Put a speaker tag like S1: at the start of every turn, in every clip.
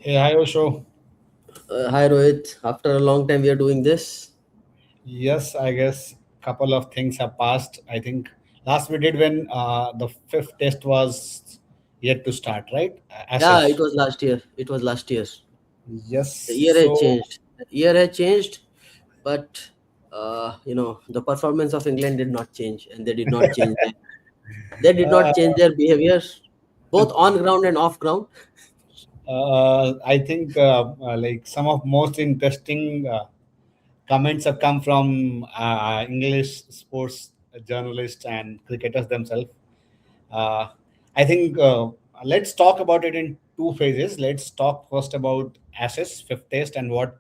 S1: Hey, hi, Osho.
S2: Hi Rohit, after a long time we are doing this.
S1: Yes, I guess couple of things have passed. I think last we did when the fifth test was yet to start, right?
S2: Yeah, it
S1: Ashes.
S2: was last year. It was last year. The
S1: Yes.
S2: year has
S1: So,
S2: changed. The year has changed, but the performance of England did not change, and they did
S1: uh,
S2: not change their behavior, both on ground and off ground.
S1: I think like some of most interesting comments have come from English sports journalists and cricketers themselves. Uh, I think let's talk about it in two phases. Let's talk first about Ashes, fifth test, and what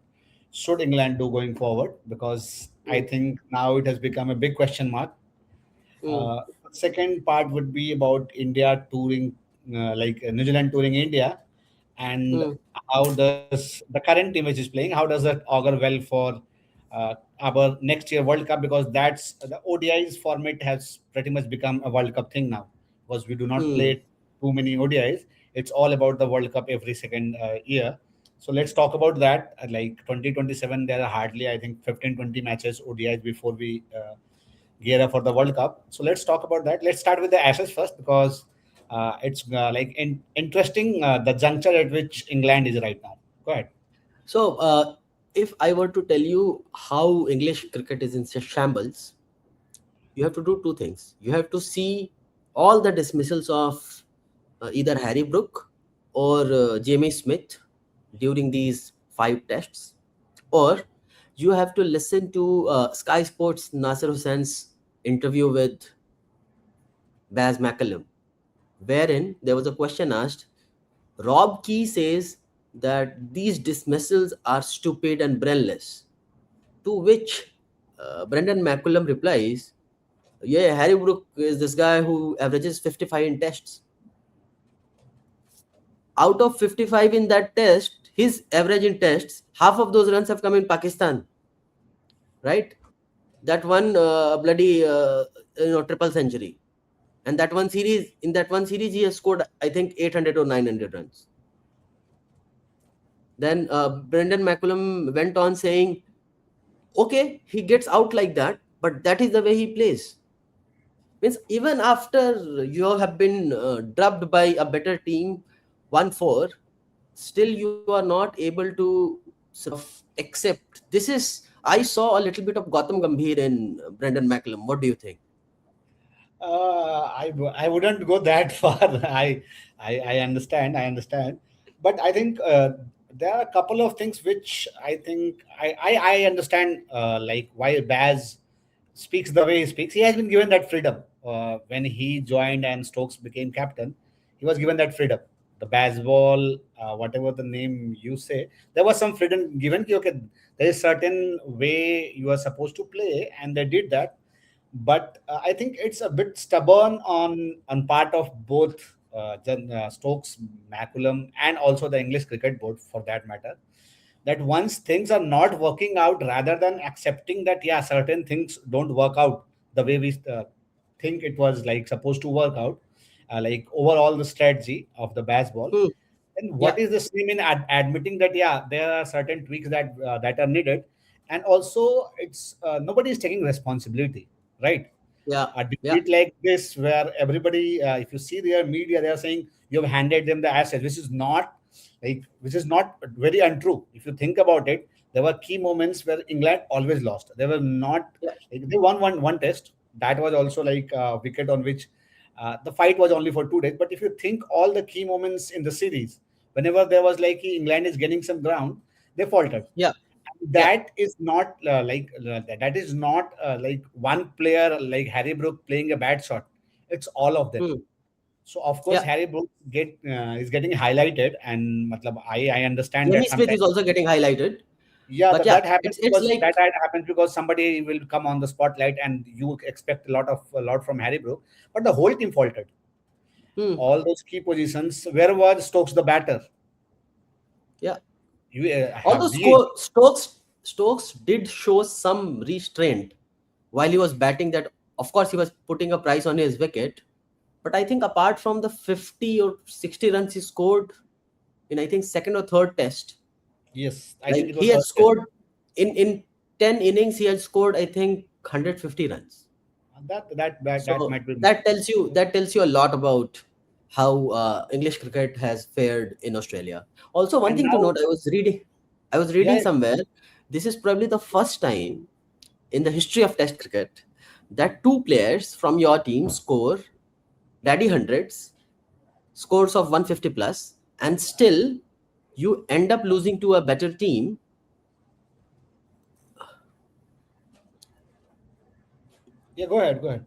S1: should England do going forward, because I
S2: Mm,
S1: think now it has become a big question mark.
S2: mm,
S1: Second part would be about India touring, New Zealand touring India, and
S2: mm,
S1: how does the current team which is playing, how does that augur well for our next year World Cup? Because that's the ODIs format has pretty much become a World Cup thing now, because we do not
S2: mm,
S1: play too many ODIs. It's all about the World Cup every second year. So let's talk about that. Like 2027, there are hardly, I think, 15, 20 matches ODIs before we gear up for the World Cup. So let's talk about that. Let's start with the Ashes first, because it's interesting the juncture at which England is right now. Go ahead.
S2: So, if I were to tell you how English cricket is in shambles, you have to do two things. You have to see all the dismissals of either Harry Brook or Jamie Smith during these five tests, or you have to listen to Sky Sports Nasser Hussain's interview with Baz McCallum, wherein there was a question asked. Rob Key says that these dismissals are stupid and brainless, to which Brendan McCullum replies, yeah, Harry Brook is this guy who averages 55 in tests. Out of 55 in that test, his average in tests, half of those runs have come in Pakistan, right? That one bloody triple century, and that one series he has scored I think 800 or 900 runs. Then Brendan McCullum went on saying, okay, he gets out like that, but that is the way he plays. Means even after you have been drubbed by a better team 1-4, still you are not able to sort of accept. This is, I saw a little bit of Gautam Gambhir in Brendan McCullum. What do you think?
S1: I wouldn't go that far. I understand. I understand. But I think there are a couple of things which I think I understand, like why Baz speaks the way he speaks. He has been given that freedom. When he joined and Stokes became captain, he was given that freedom. The baseball, whatever the name you say, there was some freedom given. Ki, okay, there is certain way you are supposed to play, and they did that. But I think it's a bit stubborn on part of both Stokes, Maculum, and also the English Cricket Board, for that matter. That once things are not working out, rather than accepting that yeah, certain things don't work out the way we think it was like supposed to work out, like overall the strategy of the baseball.
S2: Hmm.
S1: And
S2: Yeah,
S1: what is the same in admitting that yeah, there are certain tweaks that are needed, and also it's nobody is taking responsibility, right?
S2: yeah,
S1: A
S2: yeah.
S1: defeat like this, where everybody, if you see their media, they are saying you have handed them the assets, which is not very untrue. If you think about it, there were key moments where England always lost. They were not
S2: Yeah.
S1: like they won one test. That was also like a wicket on which the fight was only for 2 days. But if you think all the key moments in the series, whenever there was like England is getting some ground, they faltered.
S2: Yeah, yeah.
S1: That is not that is not like one player like Harry Brook playing a bad shot. It's all of them.
S2: Hmm.
S1: So of course
S2: Yeah.
S1: Harry Brook is getting highlighted, and matlab, I understand that
S2: Jamie Smith
S1: sometimes,
S2: is also getting highlighted,
S1: yeah,
S2: but
S1: that,
S2: yeah,
S1: that happens
S2: it's
S1: because
S2: like,
S1: somebody will come on the spotlight and you expect a lot from Harry Brook, but the whole team faltered.
S2: hmm,
S1: All those key positions, where was Stokes the batter?
S2: yeah.
S1: You
S2: Although
S1: have we
S2: Stokes did show some restraint while he was batting. That of course he was putting a price on his wicket, but I think apart from the 50 or 60 runs he scored in I think second or third test.
S1: Yes, I think
S2: Like
S1: it
S2: he
S1: was
S2: had
S1: first test.
S2: scored in 10 innings, he had scored I think 150 runs.
S1: That
S2: So
S1: might be.
S2: that tells you a lot about how English cricket has fared in Australia. Also, one
S1: And
S2: thing to
S1: now,
S2: note, I was reading
S1: yeah,
S2: somewhere, this is probably the first time in the history of Test cricket that two players from your team score daddy hundreds, scores of 150 plus, and still you end up losing to a better team.
S1: yeah. Go ahead, go ahead.